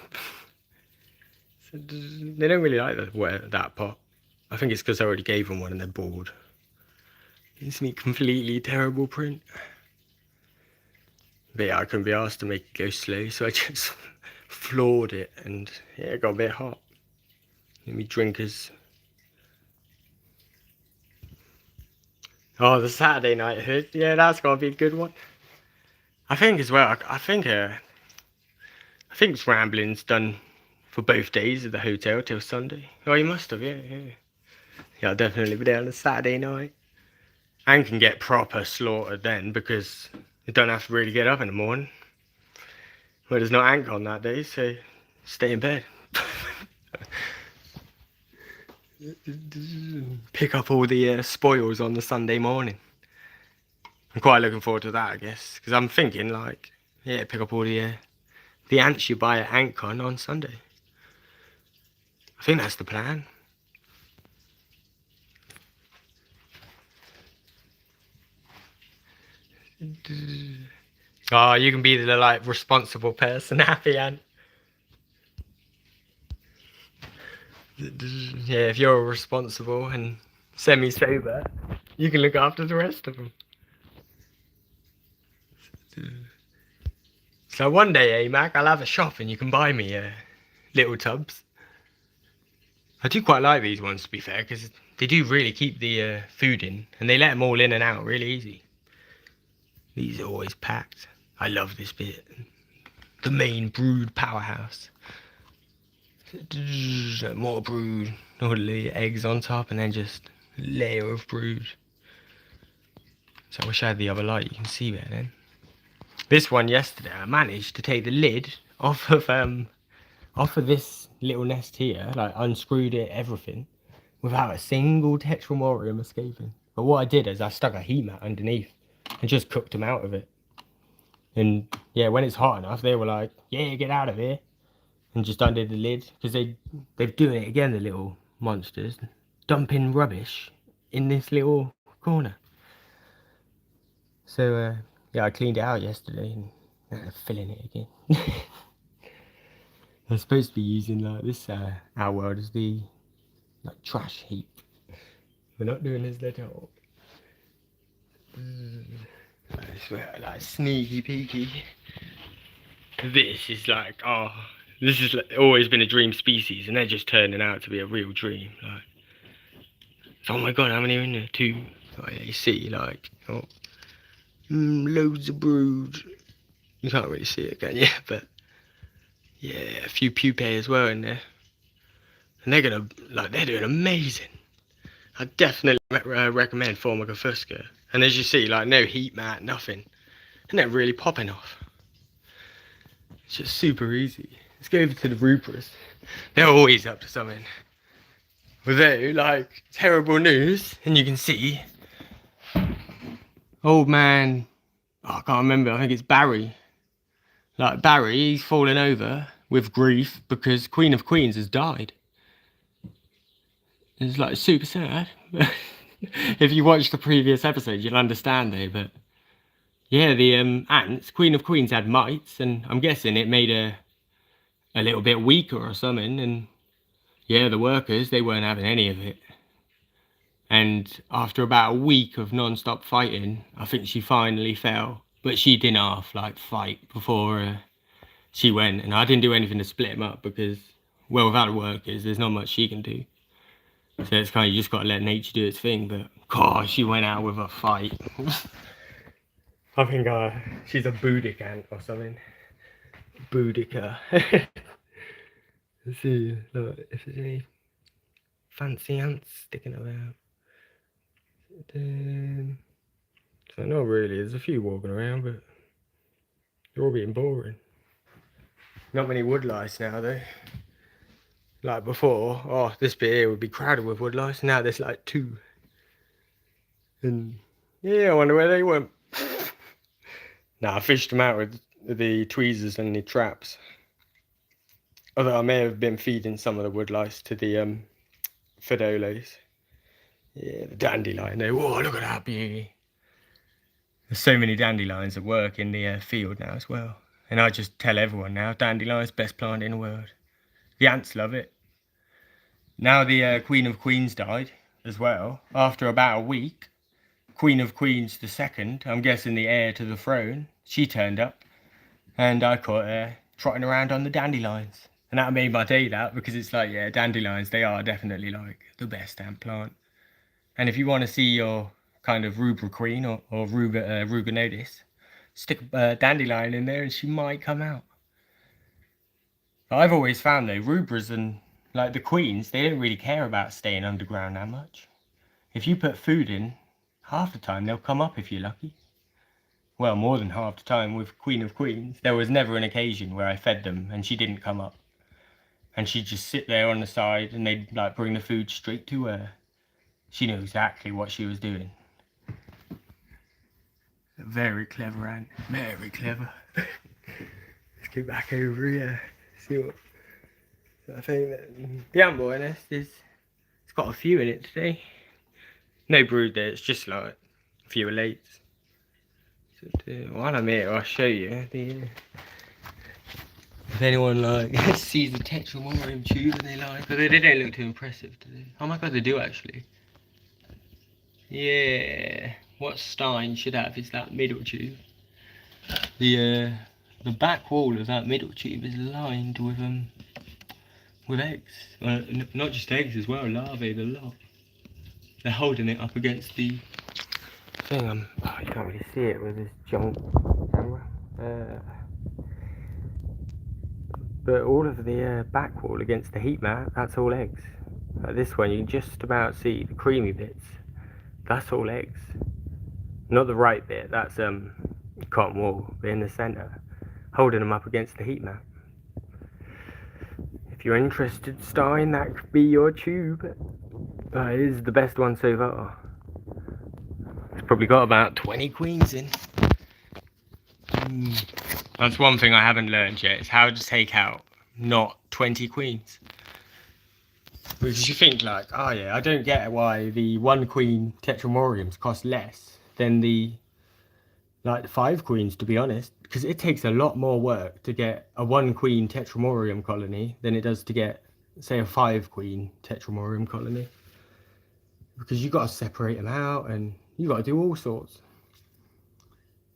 So they don't really like that pot. I think it's because I already gave them one and they're bored. Isn't it completely terrible print? But yeah, I couldn't be asked to make it go slow, so I just floored it, and yeah, it got a bit hot. Let me drinkers. Oh, the Saturday night hood. Yeah, that's gotta be a good one. I think as well. I think Rambling's done for both days at the hotel till Sunday. Oh, you must have, yeah. Yeah, I'll definitely be there on a Saturday night. And can get proper slaughtered then, because you don't have to really get up in the morning. Well, there's no anchor on that day, so stay in bed. Pick up all the spoils on the Sunday morning. I'm quite looking forward to that, I guess, because I'm thinking like, yeah, pick up all the ants you buy at Antcon on Sunday. I think that's the plan. Oh, you can be the like responsible person, happy ant. Yeah, if you're responsible and semi-sober, you can look after the rest of them. So one day, Mac, I'll have a shop and you can buy me little tubs. I do quite like these ones, to be fair, because they do really keep the food in, and they let them all in and out really easy. These are always packed. I love this bit. The main brood powerhouse. More brood, all the eggs on top, and then just a layer of brood. So I wish I had the other light, you can see better then. This one yesterday, I managed to take the lid off of this little nest here, like unscrewed it, everything, without a single Tetramorium escaping. But what I did is I stuck a heat mat underneath and just cooked them out of it. And yeah, when it's hot enough, they were like, yeah, get out of here. And just undid the lid, because they're doing it again, the little monsters, dumping rubbish in this little corner. So yeah, I cleaned it out yesterday and now filling it again. I'm supposed to be using like this our world as the like trash heap. We're not doing this at all. I swear, like sneaky peeky. This is like, oh, this has like, always been a dream species, and they're just turning out to be a real dream. Like, oh my god, how many are in there? 2. Oh yeah, you see, like, oh, loads of brood. You can't really see it, can you? But yeah, a few pupae as well in there, and they're gonna they're doing amazing. I definitely recommend Formica fusca. And as you see, like no heat mat, nothing, and they're really popping off. It's just super easy. Let's go over to the Ruperus. They're always up to something. Although, like, terrible news, and you can see, old man, oh, I can't remember, I think it's Barry. Like, Barry, he's fallen over with grief because Queen of Queens has died. It's like super sad. If you watched the previous episode, you'll understand though, but Yeah, the ants, Queen of Queens had mites, and I'm guessing it made her a little bit weaker or something, and yeah, the workers, they weren't having any of it. And after about a week of non-stop fighting, I think she finally fell. But she didn't half like fight before she went, and I didn't do anything to split them up because, well, without the workers, there's not much she can do. So it's kind of, you just got to let nature do its thing. But gosh, she went out with a fight. I think she's a Boudic ant or something. Boudica. Let's see, look, if there's any fancy ants sticking around. So not really, there's a few walking around, but they're all being boring. Not many woodlice now though. Like before, oh, this bit here would be crowded with woodlice. Now there's like 2. And yeah, I wonder where they went. Nah, I fished them out with the tweezers and the traps. Although I may have been feeding some of the woodlice to the Fidolos. Yeah, the dandelion there. Whoa, look at that beauty. There's so many dandelions at work in the field now as well. And I just tell everyone now, dandelion's best plant in the world. The ants love it. Now the Queen of Queens died as well. After about a week, Queen of Queens the second, I'm guessing the heir to the throne, she turned up. And I caught her trotting around on the dandelions. And that made my day, that, because it's like, yeah, dandelions, they are definitely like the best ant plant. And if you want to see your kind of rubra queen or ruginotis, stick a dandelion in there and she might come out. I've always found though, rubras and like the queens, they don't really care about staying underground that much. If you put food in, half the time they'll come up if you're lucky. Well, more than half the time with Queen of Queens, there was never an occasion where I fed them and she didn't come up. And she'd just sit there on the side and they'd like bring the food straight to her. She knew exactly what she was doing. Very clever ant, very clever. Let's go back over here, see what. I think that the ant boy nest it's got a few in it today. No brood there, it's just like a few elates. So while I'm here, I'll show you the. If anyone like sees the Tetramorium tube and they like, but they don't look too impressive, do they? Oh my god, they do actually. Yeah, what Stein should have is that middle tube. The back wall of that middle tube is lined with eggs. Well, not just eggs as well, larvae, the lot. They're holding it up against the thing. Oh, you can't really see it with this junk camera. But all of the back wall against the heat mat, that's all eggs. This one, you can just about see the creamy bits. That's all eggs. Not the right bit, that's cotton wool, but in the centre, holding them up against the heat mat. If you're interested, Stein, that could be your tube. It is the best one so far. It's probably got about 20 queens in. That's one thing I haven't learned yet, is how to take out not 20 queens. Because you think like, oh yeah, I don't get why the 1 queen Tetramoriums cost less than the 5 queens, to be honest. Because it takes a lot more work to get a 1 queen Tetramorium colony than it does to get, say, a 5 queen Tetramorium colony. Because you got to separate them out and you got to do all sorts.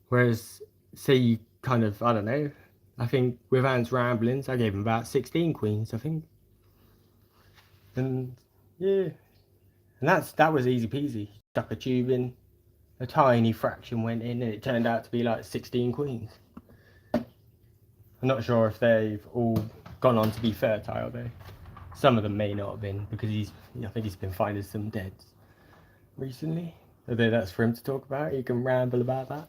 Whereas, say you kind of, I don't know, I think with Ant's Ramblings, I gave him about 16 queens, I think. And yeah, and that was easy peasy. Stuck a tube in, a tiny fraction went in, and it turned out to be like 16 queens. I'm not sure if they've all gone on to be fertile though. Some of them may not have been, because I think he's been finding some deads recently. Although that's for him to talk about, he can ramble about that.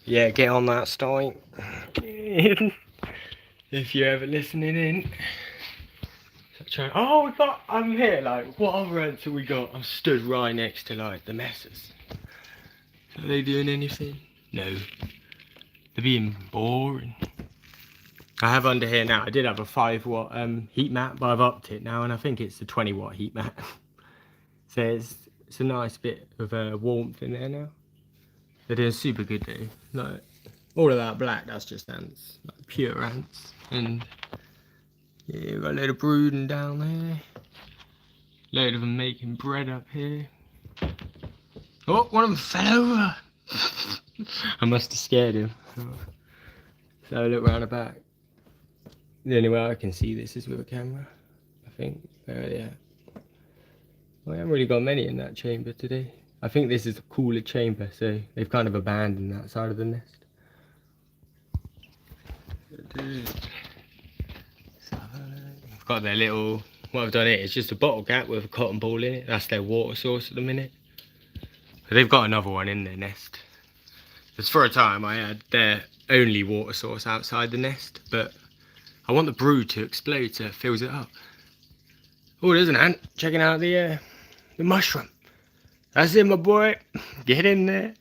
Yeah, get on that, Stein. If you're ever listening in. Oh, I'm here, like, what other ants have we got? I'm stood right next to, like, the messes. Are they doing anything? No. They're being boring. I have under here now, I did have a 5-watt heat mat, but I've upped it now, and I think it's the 20-watt heat mat. So it's a nice bit of warmth in there now. They're doing super good though. Like, all of that black, that's just ants, like pure ants. And yeah, we've got a load of brooding down there. Load of them making bread up here. Oh, one of them fell over. I must have scared him. So I look round the back. The only way I can see this is with a camera, I think. Where are they at? Well, I haven't really got many in that chamber today. I think this is a cooler chamber, so they've kind of abandoned that side of the nest. I've got their little, what I've done here is just a bottle cap with a cotton ball in it. That's their water source at the minute. But they've got another one in their nest. Because for a time I had their only water source outside the nest, but I want the brood to explode so it fills it up. Oh, there's an ant checking out the mushroom. That's it, my boy. Get in there.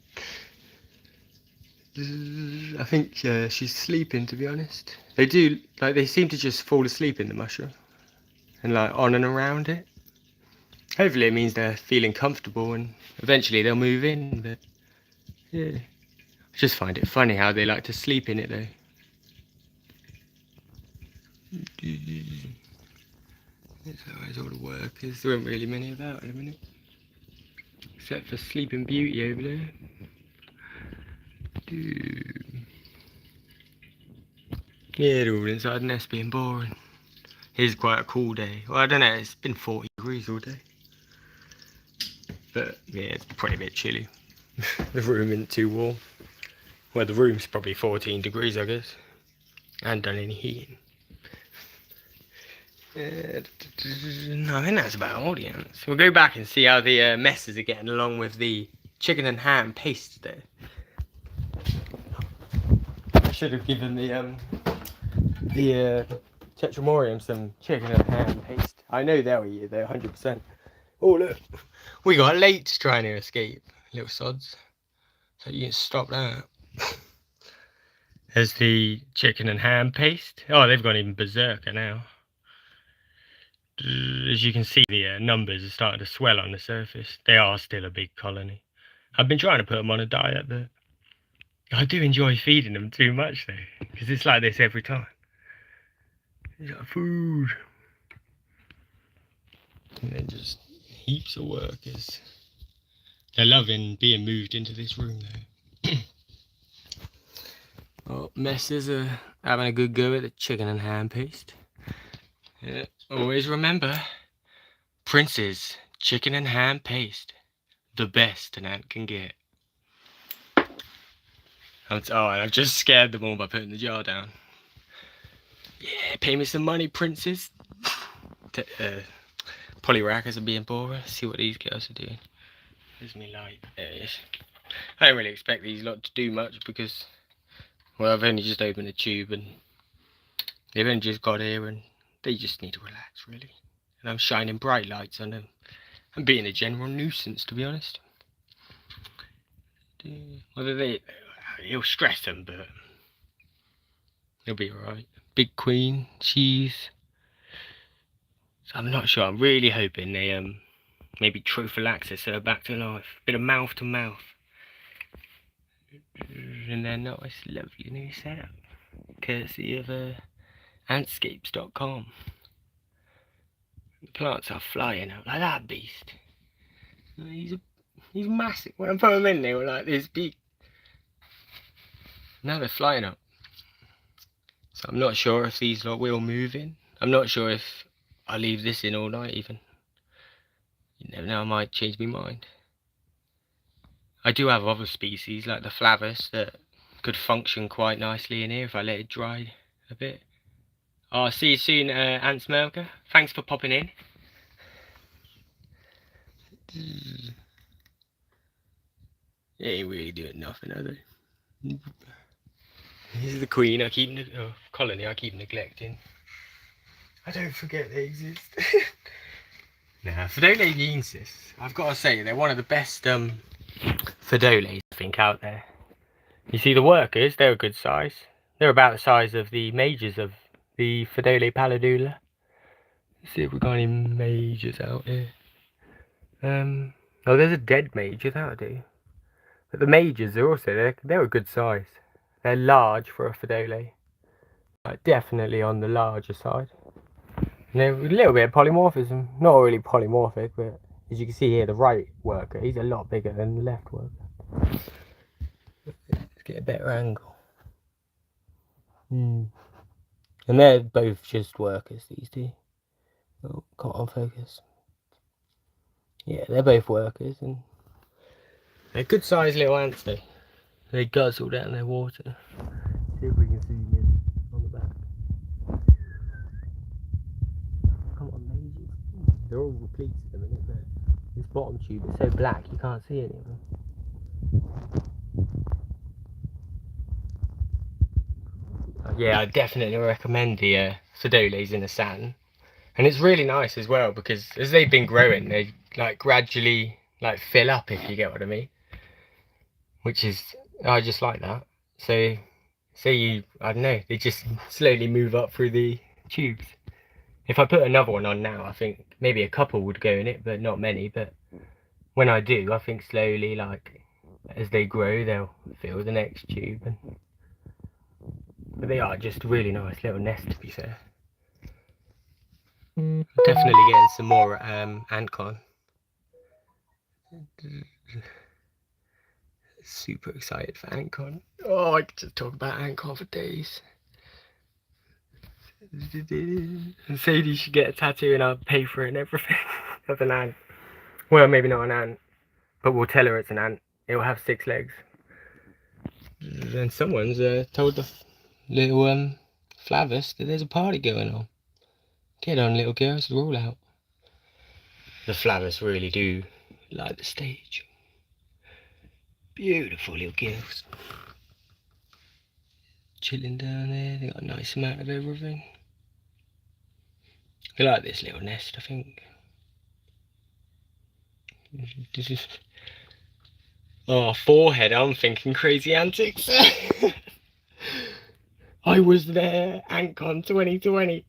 I think she's sleeping, to be honest. They seem to just fall asleep in the mushroom and like on and around it. Hopefully it means they're feeling comfortable and eventually they'll move in, but yeah. I just find it funny how they like to sleep in it though. There's always all the workers. There aren't really many about in a minute. Except for Sleeping Beauty over there. Yeah, they're all inside the nest being boring. It's quite a cool day. Well, I don't know, it's been 40 degrees all day. But yeah, it's probably a bit chilly. The room isn't too warm. Well, the room's probably 14 degrees, I guess. I haven't done any heating. I think that's about all the ants. We'll go back and see how the messes are getting along with the chicken and ham paste there. I should have given the Tetramorium some chicken and ham paste. I know they'll eat it though, 100%. Oh look, we got late trying to escape, little sods. So you can stop that. There's the chicken and ham paste. Oh, they've gone even berserker now. As you can see, the numbers are starting to swell on the surface. They are still a big colony. I've been trying to put them on a diet, but I do enjoy feeding them too much though, because it's like this every time. It's like food. And then just heaps of workers. They're loving being moved into this room though. Oh, messes are having a good go at the chicken and ham paste. Yeah, always remember, Prince's chicken and ham paste, the best an ant can get. And I've just scared them all by putting the jar down. Yeah, pay me some money, Princes. Polyrackers are being boring. See what these girls are doing. There's me light. There it is. I don't really expect these lot to do much because, well, I've only just opened the tube and they've only just got here and they just need to relax, really. And I'm shining bright lights on them. I'm being a general nuisance, to be honest. Whether it'll stress them, but they'll be alright. Big queen, cheese. So I'm not sure. I'm really hoping they maybe trophallaxis her back to life. Bit of mouth to mouth. And their nice, lovely new setup, courtesy of antscapes.com. The plants are flying out like that beast. He's massive. When I put them in, they were like this big. Now they're flying up. So I'm not sure if these lot will move in. I'm not sure if I leave this in all night even. You never know, I might change my mind. I do have other species like the flavus that could function quite nicely in here if I let it dry a bit. I'll see you soon, Ant Smirker. Thanks for popping in. They ain't really doing nothing, are they? This is the queen colony I keep neglecting. I don't forget they exist. Nah, Phodolaiensis, I've got to say, they're one of the best Phodoles, I think, out there. You see the workers, they're a good size. They're about the size of the majors of the Fedele Paladula. Let's see if we've got any majors out here. Oh, there's a dead major, that'll do. But the majors are also, they're a good size. They're large for a Fedele. Like, definitely on the larger side. And a little bit of polymorphism. Not really polymorphic, but as you can see here, the right worker, he's a lot bigger than the left worker. Let's get a better angle. And they're both just workers, these two. Oh, come on, focus. Yeah, they're both workers, and they're good sized little ants though. They guzzle down their water. See if we can zoom in on the back. Come on, majors. They're all replete at the minute, but this bottom tube is so black you can't see any of them. Yeah, I definitely recommend the Fedoles in the sand. And it's really nice as well because as they've been growing, they like gradually like fill up, if you get what I mean. Which is, I just like that. So say you, I don't know, they just slowly move up through the tubes. If I put another one on now, I think maybe a couple would go in it, but not many. But when I do, I think slowly, like as they grow, they'll fill the next tube. But they are just a really nice little nest, to be fair. Definitely getting some more Antcon. Super excited for Antcon. Oh, I could just talk about Antcon for days. And Sadie should get a tattoo and I'll pay for it and everything. Of an ant. Well, maybe not an ant, but we'll tell her it's an ant. It will have 6 legs. Then someone's told the little Flavis that there's a party going on. Get on, little girls, we're all out. The Flavis really do like the stage. Beautiful little girls. Chilling down there, they got a nice amount of everything. They like this little nest, I think. Oh, forehead, I'm thinking crazy antics. I was there, Antcon 2020.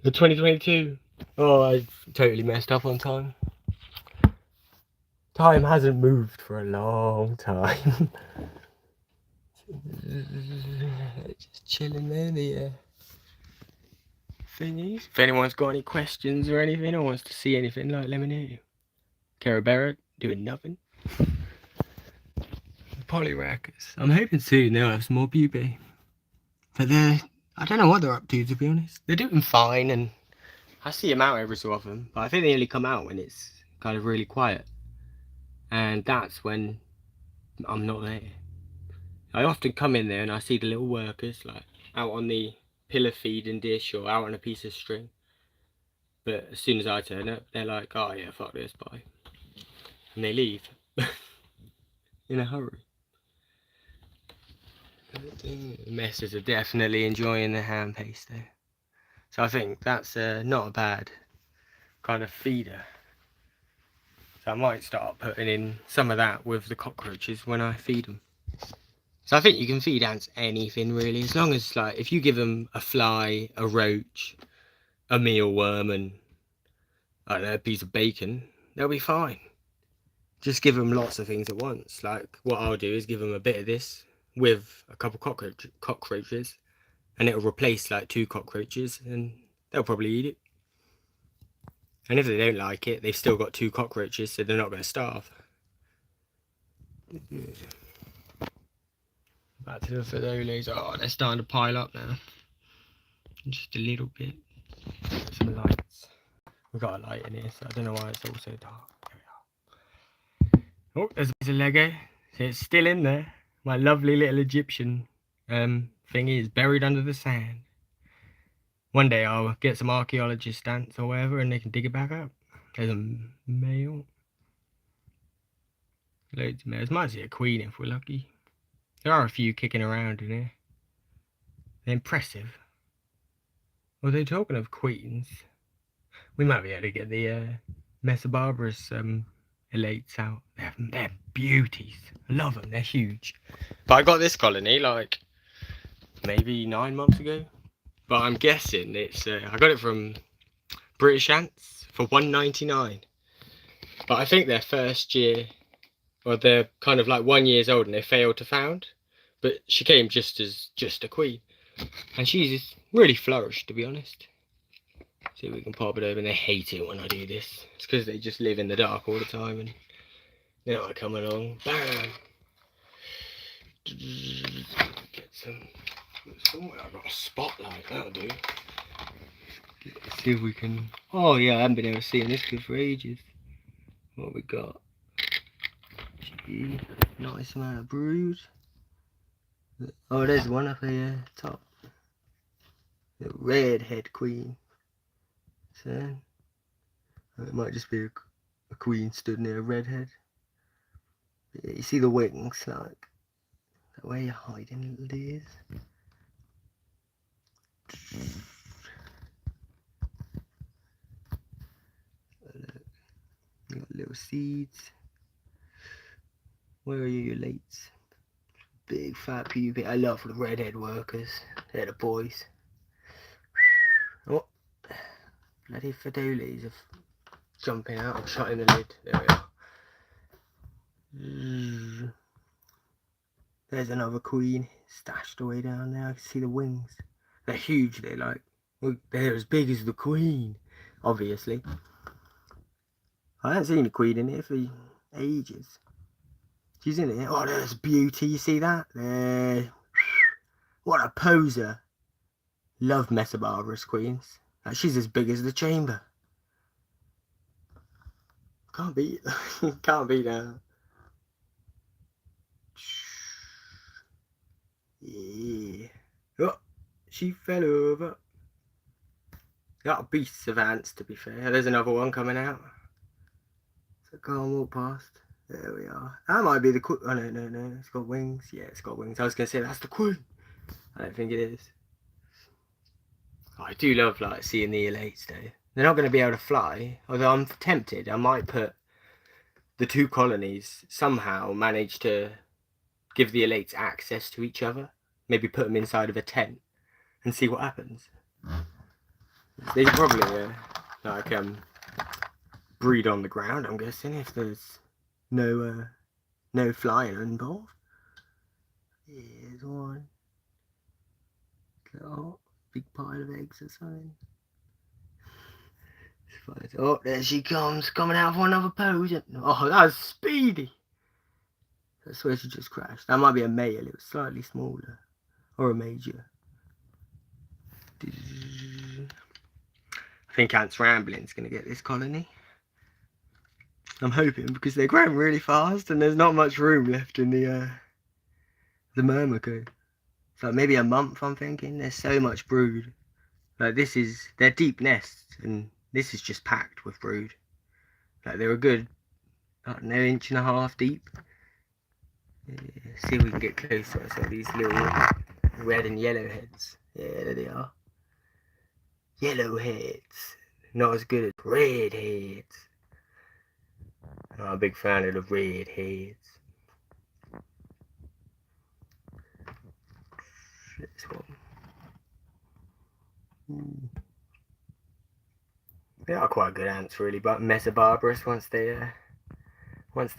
The 2022. Oh, I totally messed up on time. Time hasn't moved for a long time. Just chilling there, the thingies. If anyone's got any questions or anything, or wants to see anything, like, let me know. Carebara doing nothing. Polyrackers. I'm hoping soon they'll have some more pupae. But I don't know what they're up to be honest. They're doing fine, and I see them out every so often, but I think they only come out when it's kind of really quiet. And that's when I'm not there. I often come in there and I see the little workers like out on the pillar feeding dish or out on a piece of string. But as soon as I turn up, they're like, oh yeah, fuck this, bye. And they leave. In a hurry. The messes are definitely enjoying the hand paste though. So I think that's not a bad kind of feeder. So I might start putting in some of that with the cockroaches when I feed them. So I think you can feed ants anything really, as long as like if you give them a fly, a roach, a mealworm, and I don't know, a piece of bacon, they'll be fine. Just give them lots of things at once. Like what I'll do is give them a bit of this with a couple cockroaches, and it'll replace like 2 cockroaches, and they'll probably eat it. And if they don't like it, they've still got 2 cockroaches, so they're not going to starve. Back to the Fedoles. Oh, they're starting to pile up now. Just a little bit. Some lights. We've got a light in here, so I don't know why it's all so dark. There we are. Oh, there's a piece of Lego. So it's still in there. My lovely little Egyptian thingy is buried under the sand. One day I'll get some archaeologist ants or whatever and they can dig it back up. There's a male. Loads of males. Might see a queen if we're lucky. There are a few kicking around in here. They're impressive. Although talking of queens, we might be able to get the Mesobarbarus elates out. They're beauties. I love them. They're huge. But I got this colony like maybe 9 months ago. But I'm guessing it's I got it from British Ants for $1.99. But I think their first year, or they're kind of like 1 year old and they failed to found. But she came just a queen, and she's really flourished, to be honest. See if we can pop it open. They hate it when I do this. It's because they just live in the dark all the time, and you know I come along, bam. Get some. Somewhere I've got a spotlight. That'll do. Let's see if we can. Oh yeah, I haven't been able to see in this good for ages. What we got? Gee, nice amount of brood. Oh, there's one up here top. The redhead queen. So it might just be a queen stood near a redhead. Yeah, you see the wings, like that way you're hiding little ears. You got little seeds. Where are you, elates? Big fat pubic. I love the redhead workers. They're the boys. Oh, bloody Fidolis are jumping out and shutting the lid. There we are. There's another queen stashed away down there. I can see the wings. They're huge. They're like, they're as big as the queen, obviously. I haven't seen a queen in here for ages. She's in here. Oh, there's beauty. You see that? There. What a poser. Love Metabarbarous queens. She's as big as the chamber. Can't beat. Can't beat her. Yeah. Oh, she fell over. Got beasts of ants, to be fair. There's another one coming out. So go and walk past. There we are. That might be the queen. Oh, no. It's got wings. Yeah, it's got wings. I was going to say, that's the queen. I don't think it is. Oh, I do love, like, seeing the elates, though. They're not going to be able to fly. Although I'm tempted. I might put the two colonies, somehow manage to give the elates access to each other. Maybe put them inside of a tent and see what happens. They could probably, breed on the ground, I'm guessing, if there's no flying involved. Here's one. Oh, big pile of eggs or something. Oh, there she comes, coming out for another pose. Oh, that was speedy. I swear she just crashed. That might be a male, it was slightly smaller. Or a major. I think Ants Rambling's going to get this colony. I'm hoping, because they're growing really fast and there's not much room left in the Myrmico. It's like maybe a month, I'm thinking. There's so much brood. Like they're deep nests and this is just packed with brood. Like they're a good, I don't know, 1.5 inches deep. Yeah, see if we can get closer to some of these little red and yellow heads. Yeah, there they are. Yellow heads. Not as good as red heads. I'm a big fan of the red heads. This one. They are quite good ants, really, but Metabarbarous once they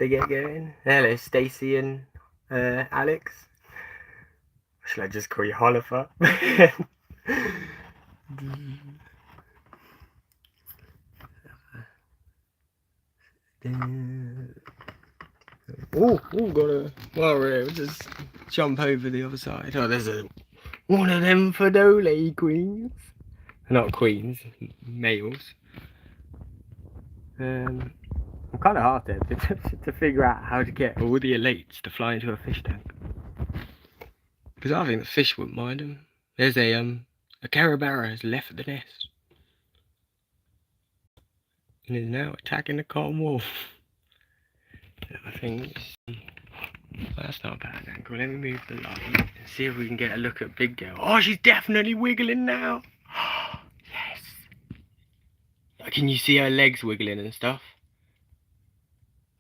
get going. Hello, Stacy and Alex. Should I just call you Holifer? Gotta. Well, we'll just jump over the other side. Oh, there's one of them Fidole queens. Not queens, males. I'm kind of hard to figure out how to get all the elates to fly into a fish tank. Because I think the fish wouldn't mind them. There's a Carebara has left the nest. And is now attacking the calm wolf. I think that's not a bad angle. Let me move the light and see if we can get a look at Big Girl. Oh, she's definitely wiggling now. Yes. Can you see her legs wiggling and stuff?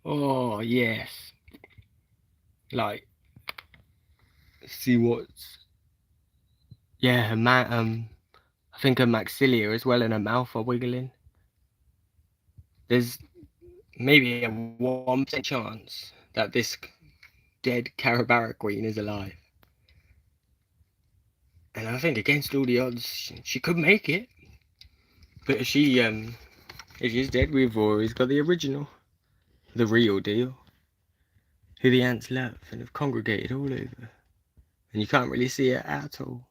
Oh yes. Like, see what's, yeah, her I think her maxillae as well and her mouth are wiggling. There's maybe a 1% chance that this dead Carebara queen is alive. And I think against all the odds, she could make it. But if she's dead, we've always got the original, the real deal, who the ants love and have congregated all over. And you can't really see it at all.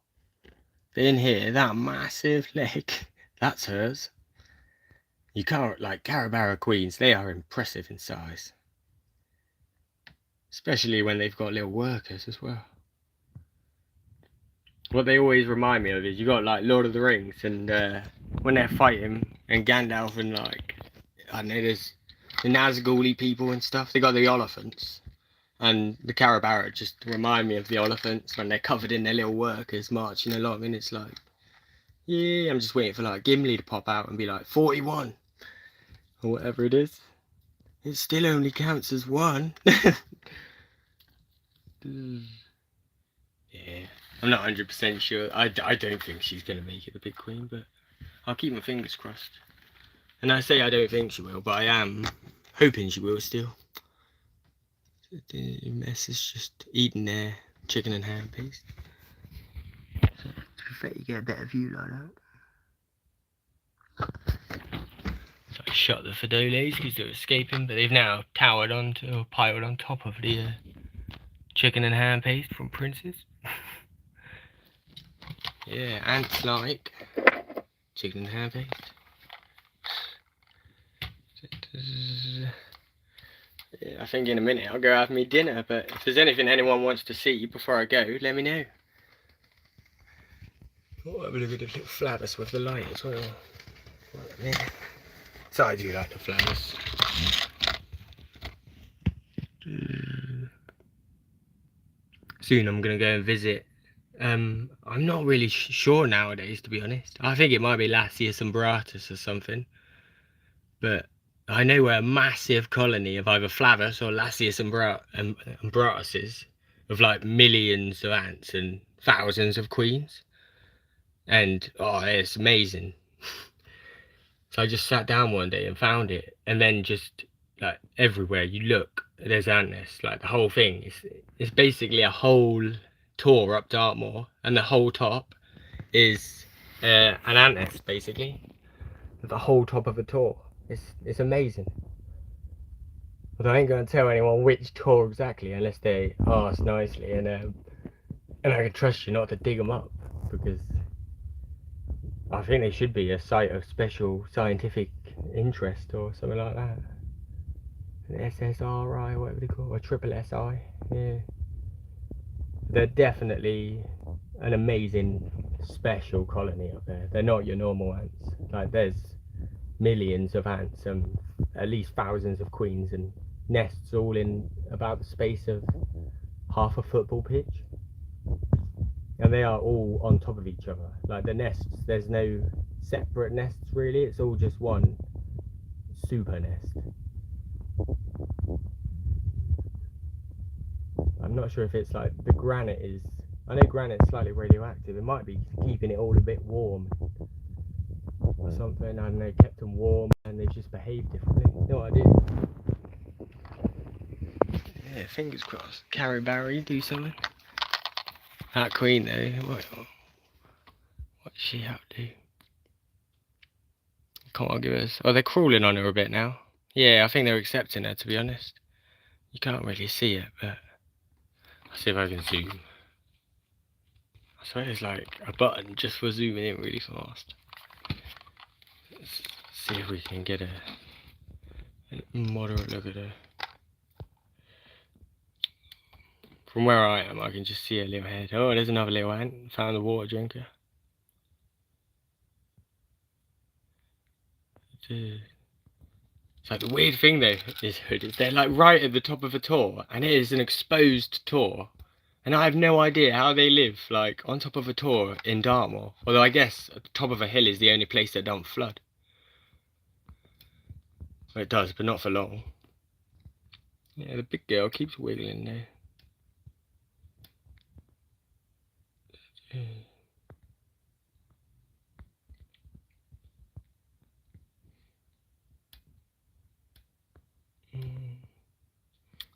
But in here, that massive leg, that's hers. You can't, like, Carebara queens, they are impressive in size. Especially when they've got little workers as well. What they always remind me of is you got like Lord of the Rings and when they're fighting and Gandalf and like, I don't know, there's the Nazgul people and stuff, they got the elephants. And the Carebara just remind me of the elephants when they're covered in their little workers marching along, and it's like, yeah, I'm just waiting for like Gimli to pop out and be like 41 or whatever it is. It still only counts as one. Yeah, I'm not 100% sure. I don't think she's going to make it the big queen, but I'll keep my fingers crossed. And I say I don't think she will, but I am hoping she will still. The mess is just eating their chicken and ham paste. So, to be fair, you get a better view like that. So I shot the Fedoles because they were escaping, but they've now towered onto, or piled on top of the chicken and ham paste from Prince's. Yeah, ants like chicken and ham paste. Yeah, I think in a minute I'll go have me dinner, but if there's anything anyone wants to see before I go, let me know. Oh, have a look at the little flowers with the light as well. Yeah. So I do like the flowers. Soon I'm going to go and visit. I'm not really sure nowadays, to be honest. I think it might be Lasius umbratus or something. But I know we're a massive colony of either Flavus or Lasius umbratuses, of like millions of ants and thousands of queens. And oh, it's amazing. So I just sat down one day and found it, and then just like everywhere you look, there's ant nests. Like the whole thing it's basically a whole tour up Dartmoor, and the whole top is an ant nest basically. The whole top of a tour. It's amazing. But I ain't going to tell anyone which tour exactly unless they ask nicely, and I can trust you not to dig them up, because I think they should be a site of special scientific interest or something like that. An SSRI, whatever they call it, or triple SI. Yeah, they're definitely an amazing special colony up there. They're not your normal ants. Like there's millions of ants and at least thousands of queens and nests all in about the space of half a football pitch, and they are all on top of each other. Like the nests, there's no separate nests really, it's all just one super nest. I'm not sure if it's like the granite is, I know granite's slightly radioactive, it might be keeping it all a bit warm or something. I don't know, kept them warm and they just behave differently. No idea. Yeah, fingers crossed. Carebara, do something. That queen though, what's she up to? Can't argue with us. Oh, they're crawling on her a bit now. Yeah, I think they're accepting her, to be honest. You can't really see it, but I'll see if I can zoom. I swear there's like a button just for zooming in really fast. Let's see if we can get a moderate look at her. From where I am, I can just see a little head. Oh, there's another little ant. Found the water drinker. It's like the weird thing though is they're like right at the top of a tor, and it is an exposed tor. And I have no idea how they live, like, on top of a tor in Dartmoor. Although I guess at the top of a hill is the only place that don't flood. Well, it does, but not for long. Yeah, the big girl keeps wiggling there.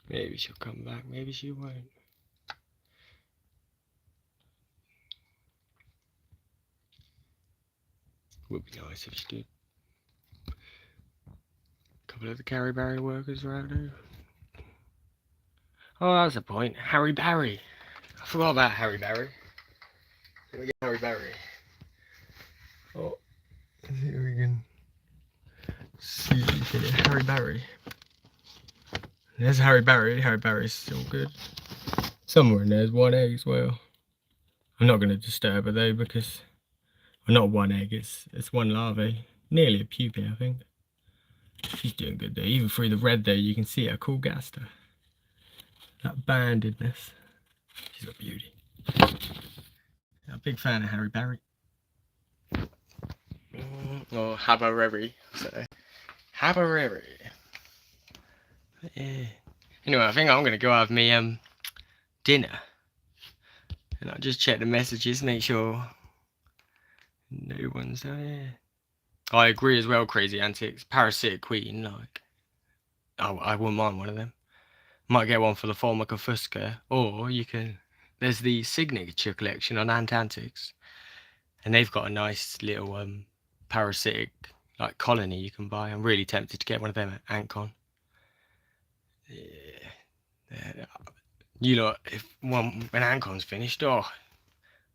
Maybe she'll come back, maybe she won't. Would be nice if she did. A couple of the Carebara workers are out there. Oh, that's the point. Harry Barry. I forgot about Harry Barry. Let me get Harry Barry. Oh, let's see if we can see if we can get Harry Barry. There's Harry Barry. Harry Barry's still good. Somewhere in there's one egg as well. I'm not going to disturb her though because, well, not one egg. It's one larvae. Nearly a pupae, I think. She's doing good though. Even through the red there, you can see her cool gaster. That bandedness. She's a beauty. I'm a big fan of Harry Barry. Or Habareri. So, Habareri. Yeah. Anyway, I think I'm going to go have me dinner. And I'll just check the messages, make sure no one's there. I agree as well, Crazy Antics. Parasitic Queen, like, I wouldn't mind one of them. Might get one for the Formica Fusca, or you can. There's the Signature collection on Antics, and they've got a nice little parasitic like colony you can buy. I'm really tempted to get one of them at Antcon. Yeah. You know, if when Antcon's finished, oh,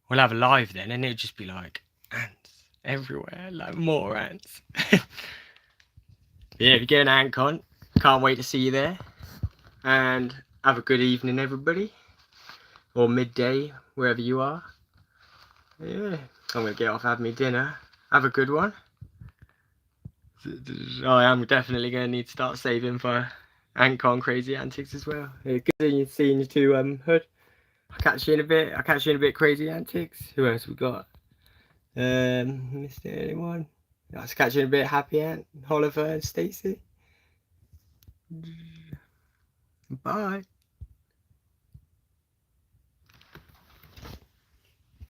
we'll have a live then, and it'll just be like ants everywhere, like more ants. Yeah, if you get an Antcon, can't wait to see you there. And have a good evening, everybody. Or midday, wherever you are. Yeah, I'm going to get off, have me dinner. Have a good one. I am definitely going to need to start saving for Antcon Crazy Antics as well. Yeah, good seeing you too, Hood. I'll catch you in a bit, Crazy Antics. Who else we got? Missed anyone? I'll catch you in a bit, Happy Ant, Oliver and Stacey. Bye.